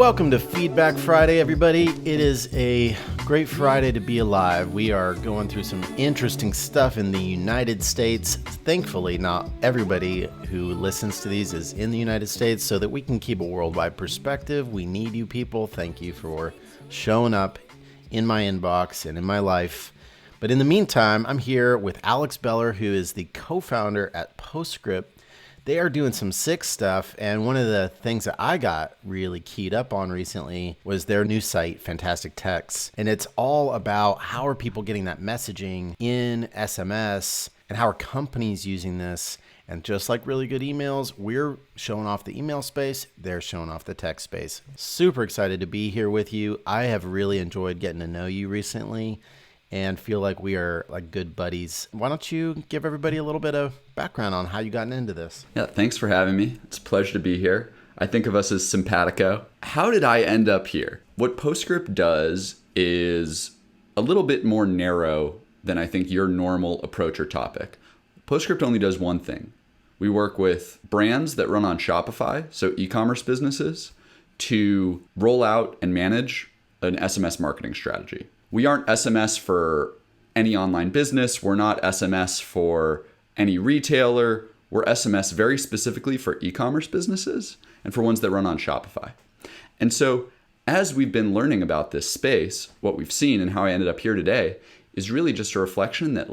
Welcome to Feedback Friday, everybody. It is a great Friday to be alive. We are going through some interesting stuff in the United States. Thankfully, not everybody who listens to these is in the United States, so that we can keep a worldwide perspective. We need you people. Thank you for showing up in my inbox and in my life. But in the meantime, I'm here with Alex Beller, who is the co-founder at Postscript. They are doing some sick stuff, and one of the things that I got really keyed up on recently was their new site, Fantastic Text. And it's all about how are people getting that messaging in SMS, and how are companies using this. And just like really good emails, we're showing off the email space, they're showing off the text space. Super excited to be here with you. I have really enjoyed getting to know you recently and feel like we are like good buddies. Why don't you give everybody a little bit of background on how you gotten into this? Yeah, thanks for having me. It's a pleasure to be here. I think of us as simpatico. How did I end up here? What Postscript does is a little bit more narrow than I think your normal approach or topic. Postscript only does one thing. We work with brands that run on Shopify, so e-commerce businesses, to roll out and manage an SMS marketing strategy. We aren't SMS for any online business. We're not SMS for any retailer. We're SMS very specifically for e-commerce businesses and for ones that run on Shopify. And so as we've been learning about this space, what we've seen and how I ended up here today is really just a reflection that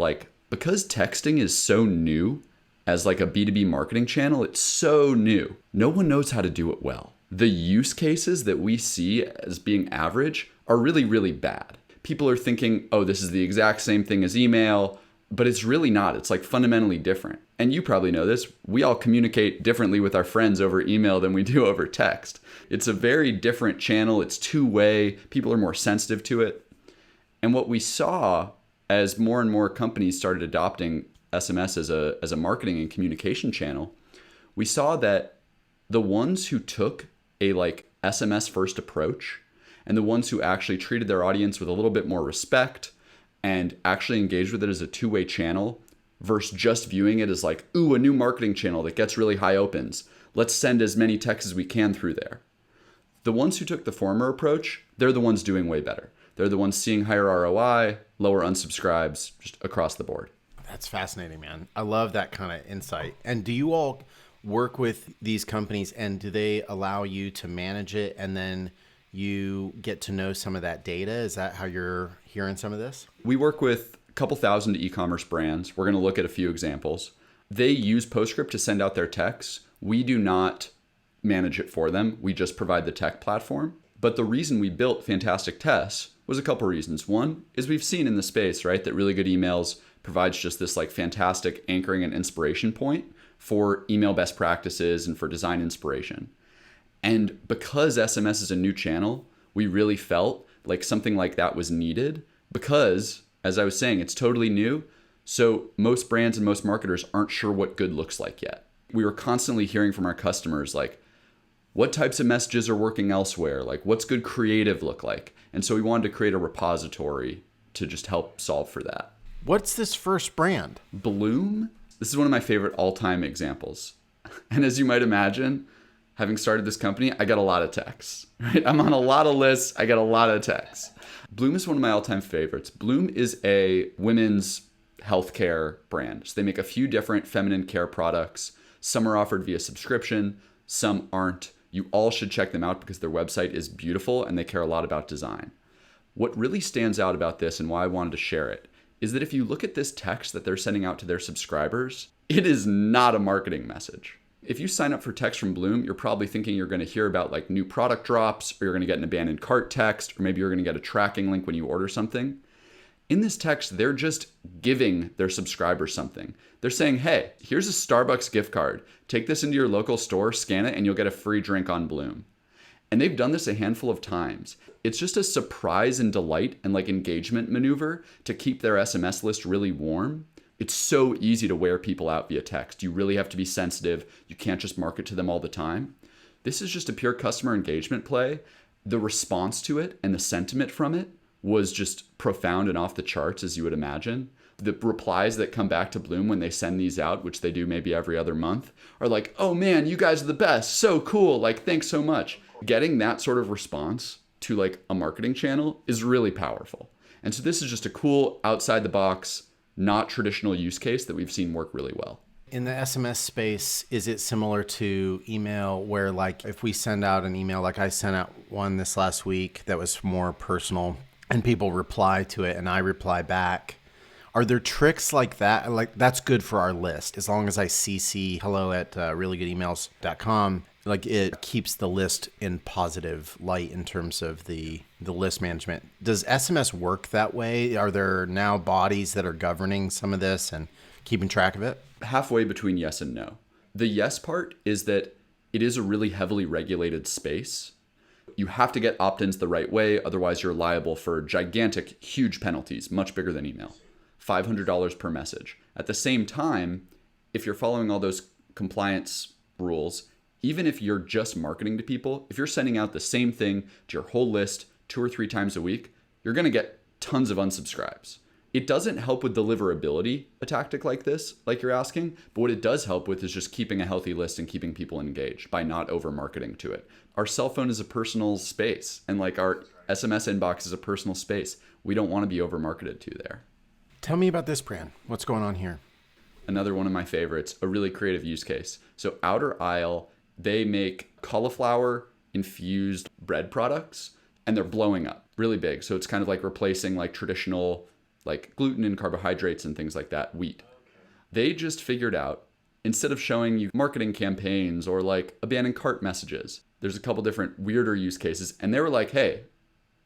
because texting is so new as a B2B marketing channel, it's so new. No one knows how to do it well. The use cases that we see as being average are really, really bad. People are thinking, oh, this is the exact same thing as email, but it's really not. It's fundamentally different. And you probably know this. We all communicate differently with our friends over email than we do over text. It's a very different channel. It's two-way. People are more sensitive to it. And what we saw as more and more companies started adopting SMS as a marketing and communication channel, we saw that the ones who took a SMS first approach and the ones who actually treated their audience with a little bit more respect and actually engaged with it as a two-way channel versus just viewing it as a new marketing channel that gets really high opens. Let's send as many texts as we can through there. The ones who took the former approach, they're the ones doing way better. They're the ones seeing higher ROI, lower unsubscribes, just across the board. That's fascinating, man. I love that kind of insight. And do you all work with these companies, and do they allow you to manage it and then you get to know some of that data? Is that how you're hearing some of this? We work with a couple thousand e-commerce brands. We're going to look at a few examples. They use Postscript to send out their texts. We do not manage it for them. We just provide the tech platform. But the reason we built Fantastic Tests was a couple reasons. One is we've seen in the space, right, that really good emails provides just this fantastic anchoring and inspiration point for email best practices and for design inspiration. And because SMS is a new channel, we really felt like something like that was needed because, as I was saying, it's totally new. So most brands and most marketers aren't sure what good looks like yet. We were constantly hearing from our customers, what types of messages are working elsewhere? What's good creative look like? And so we wanted to create a repository to just help solve for that. What's this first brand? Bloom. This is one of my favorite all-time examples. And as you might imagine, having started this company, I get a lot of texts, right? I'm on a lot of lists. I get a lot of texts. Bloom is one of my all-time favorites. Bloom is a women's healthcare brand. So they make a few different feminine care products. Some are offered via subscription. Some aren't. You all should check them out because their website is beautiful and they care a lot about design. What really stands out about this and why I wanted to share it is that if you look at this text that they're sending out to their subscribers, it is not a marketing message. If you sign up for text from Bloom, you're probably thinking you're going to hear about new product drops, or you're going to get an abandoned cart text, or maybe you're going to get a tracking link when you order something. In this text, they're just giving their subscribers something. They're saying, hey, here's a Starbucks gift card. Take this into your local store, scan it, and you'll get a free drink on Bloom. And they've done this a handful of times. It's just a surprise and delight and engagement maneuver to keep their SMS list really warm. It's so easy to wear people out via text. You really have to be sensitive. You can't just market to them all the time. This is just a pure customer engagement play. The response to it and the sentiment from it was just profound and off the charts, as you would imagine. The replies that come back to Bloom when they send these out, which they do maybe every other month, are like, oh man, you guys are the best. So cool. Like, thanks so much. Getting that sort of response to like a marketing channel is really powerful. And so this is just a cool outside the box, not traditional use case that we've seen work really well. In the SMS space, is it similar to email where like if we send out an email, like I sent out one this last week that was more personal and people reply to it and I reply back? Are there tricks like that? Like that's good for our list. As long as I CC hello at reallygoodemails.com, like it keeps the list in positive light in terms of the list management. Does SMS work that way? Are there now bodies that are governing some of this and keeping track of it? Halfway between yes and no. The yes part is that it is a really heavily regulated space. You have to get opt-ins the right way. Otherwise, you're liable for gigantic, huge penalties, much bigger than email. $500 per message. At the same time, if you're following all those compliance rules, even if you're just marketing to people, if you're sending out the same thing to your whole list 2 or 3 times a week, you're going to get tons of unsubscribes. It doesn't help with deliverability, a tactic like this, like you're asking, but what it does help with is just keeping a healthy list and keeping people engaged by not over marketing to it. Our cell phone is a personal space, and like our SMS inbox is a personal space. We don't want to be over marketed to there. Tell me about this brand. What's going on here? Another one of my favorites, a really creative use case. So Outer Isle, they make cauliflower infused bread products, and they're blowing up really big. So it's kind of like replacing like traditional like gluten and carbohydrates and things like that, wheat. They just figured out, instead of showing you marketing campaigns or like abandoned cart messages, there's a couple different weirder use cases. And they were like, hey,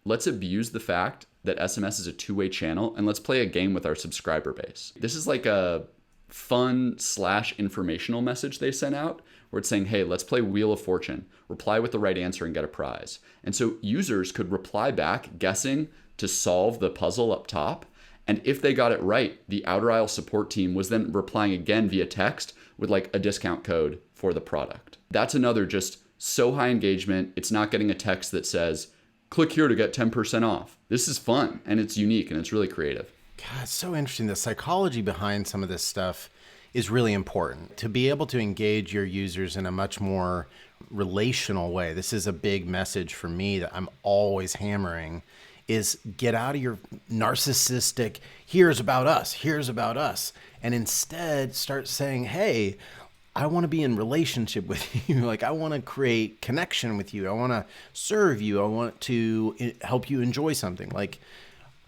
let's abuse the fact that SMS is a two-way channel and let's play a game with our subscriber base. This is like a fun / informational message they sent out where it's saying, hey, let's play Wheel of Fortune, reply with the right answer and get a prize. And so users could reply back guessing to solve the puzzle up top. And if they got it right, the Outer Isle support team was then replying again via text with like a discount code for the product. That's another just so high engagement. It's not getting a text that says, click here to get 10% off. This is fun and it's unique and it's really creative. God, it's so interesting. The psychology behind some of this stuff is really important. To be able to engage your users in a much more relational way. This is a big message for me that I'm always hammering is get out of your narcissistic, here's about us, and instead start saying, hey, I want to be in relationship with you. Like, I want to create connection with you. I want to serve you. I want to help you enjoy something. Like,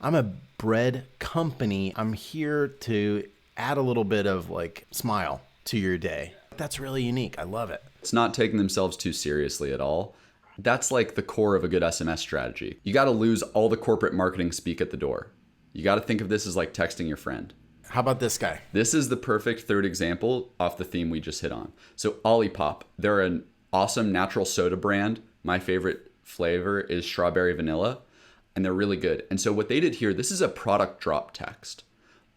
I'm a bread company. I'm here to add a little bit of like smile to your day. That's really unique. I love it. It's not taking themselves too seriously at all. That's like the core of a good SMS strategy. You got to lose all the corporate marketing speak at the door. You got to think of this as like texting your friend. How about this guy? This is the perfect third example off the theme we just hit on. So Olipop, they're an awesome natural soda brand. My favorite flavor is strawberry vanilla, and they're really good. And so what they did here, this is a product drop text.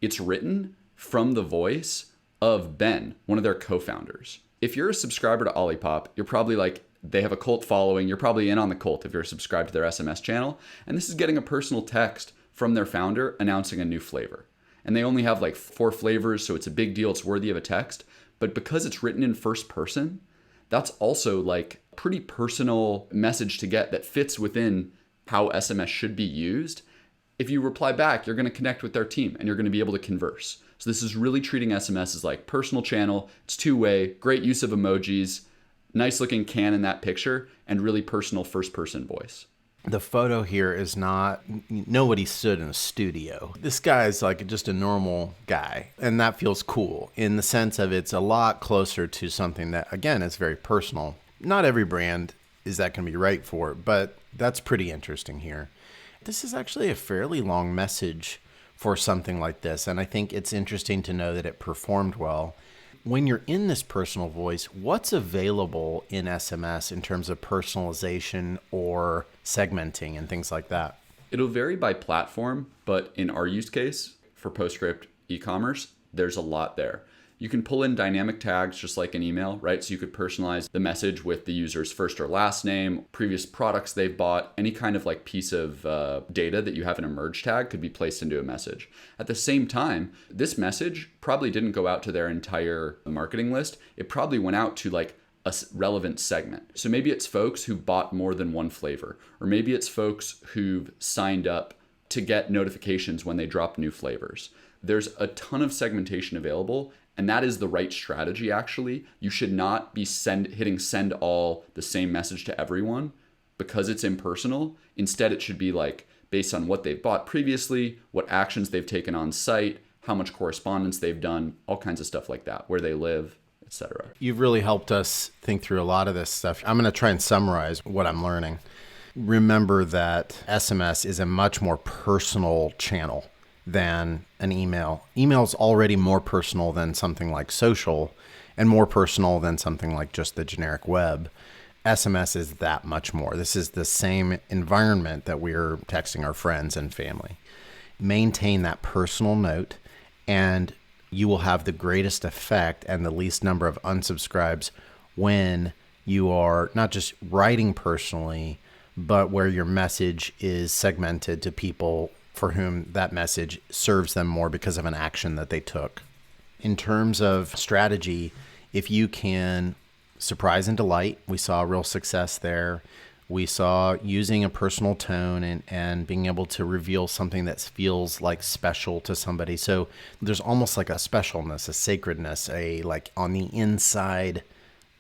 It's written from the voice of Ben, one of their co-founders. If you're a subscriber to Olipop, you're probably like, they have a cult following. You're probably in on the cult if you're subscribed to their SMS channel. And this is getting a personal text from their founder announcing a new flavor. And they only have like 4 flavors, so it's a big deal. It's worthy of a text. But because it's written in first person, that's also like a pretty personal message to get that fits within how SMS should be used. If you reply back, you're going to connect with their team and you're going to be able to converse. So this is really treating SMS as like personal channel. It's two-way, great use of emojis, nice looking can in that picture, and really personal first person voice. The photo here is not, nobody stood in a studio. This guy is like just a normal guy. And that feels cool in the sense of it's a lot closer to something that, again, is very personal. Not every brand is that going to be right for, but that's pretty interesting here. This is actually a fairly long message for something like this. And I think it's interesting to know that it performed well. When you're in this personal voice, what's available in SMS in terms of personalization or segmenting and things like that? It'll vary by platform, but in our use case for Postscript e-commerce, there's a lot there. You can pull in dynamic tags just like an email, right? So you could personalize the message with the user's first or last name, previous products they've bought, any kind of like piece of data that you have in a merge tag could be placed into a message. At the same time, this message probably didn't go out to their entire marketing list. It probably went out to like a relevant segment. So maybe it's folks who bought more than one flavor, or maybe it's folks who've signed up to get notifications when they drop new flavors. There's a ton of segmentation available, and that is the right strategy, actually. You should not be hitting send all the same message to everyone because it's impersonal. Instead, it should be like based on what they've bought previously, what actions they've taken on site, how much correspondence they've done, all kinds of stuff like that, where they live, etc. You've really helped us think through a lot of this stuff. I'm going to try and summarize what I'm learning. Remember that SMS is a much more personal channel than an email. Email's already more personal than something like social and more personal than something like just the generic web. SMS is that much more. This is the same environment that we're texting our friends and family. Maintain that personal note, and you will have the greatest effect and the least number of unsubscribes when you are not just writing personally, but where your message is segmented to people for whom that message serves them more because of an action that they took. In terms of strategy, if you can surprise and delight, we saw real success there. We saw using a personal tone and being able to reveal something that feels like special to somebody. So there's almost like a specialness, a sacredness, a like on the inside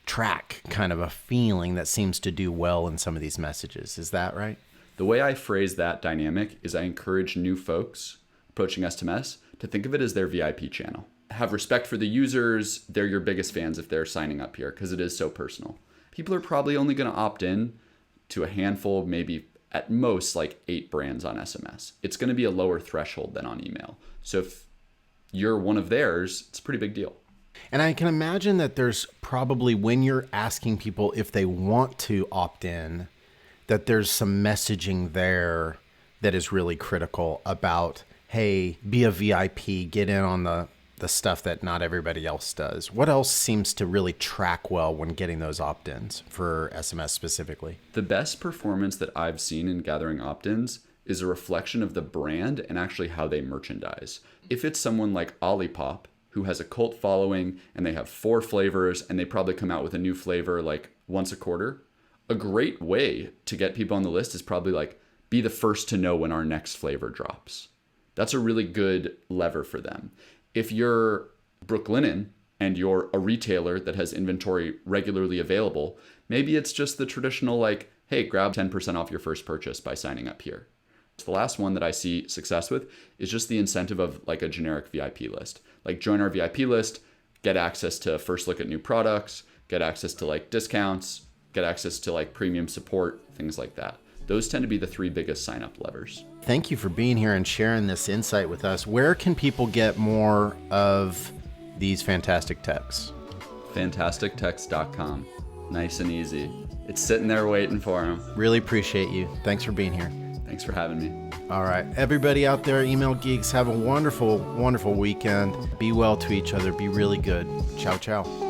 track kind of a feeling that seems to do well in some of these messages. Is that right? The way I phrase that dynamic is I encourage new folks approaching SMS to think of it as their VIP channel. Have respect for the users. They're your biggest fans if they're signing up here because it is so personal. People are probably only going to opt in to a handful, maybe at most like 8 brands on SMS. It's going to be a lower threshold than on email. So if you're one of theirs, it's a pretty big deal. And I can imagine that there's probably, when you're asking people if they want to opt in, that there's some messaging there that is really critical about, hey, be a VIP, get in on the stuff that not everybody else does. What else seems to really track well when getting those opt-ins for SMS specifically? The best performance that I've seen in gathering opt-ins is a reflection of the brand and actually how they merchandise. If it's someone like Olipop, who has a cult following and they have 4 flavors and they probably come out with a new flavor like once a quarter, a great way to get people on the list is probably like, be the first to know when our next flavor drops. That's a really good lever for them. If you're Brooklinen and you're a retailer that has inventory regularly available, maybe it's just the traditional like, hey, grab 10% off your first purchase by signing up here. The last one that I see success with is just the incentive of like a generic VIP list. Like join our VIP list, get access to first look at new products, get access to like discounts, get access to like premium support, things like that. Those tend to be the 3 biggest sign up levers. Thank you for being here and sharing this insight with us. Where can people get more of these fantastic texts? Fantastictext.com. Nice and easy. It's sitting there waiting for them. Really appreciate you. Thanks for being here. Thanks for having me. All right. Everybody out there, email geeks, have a wonderful, wonderful weekend. Be well to each other. Be really good. Ciao, ciao.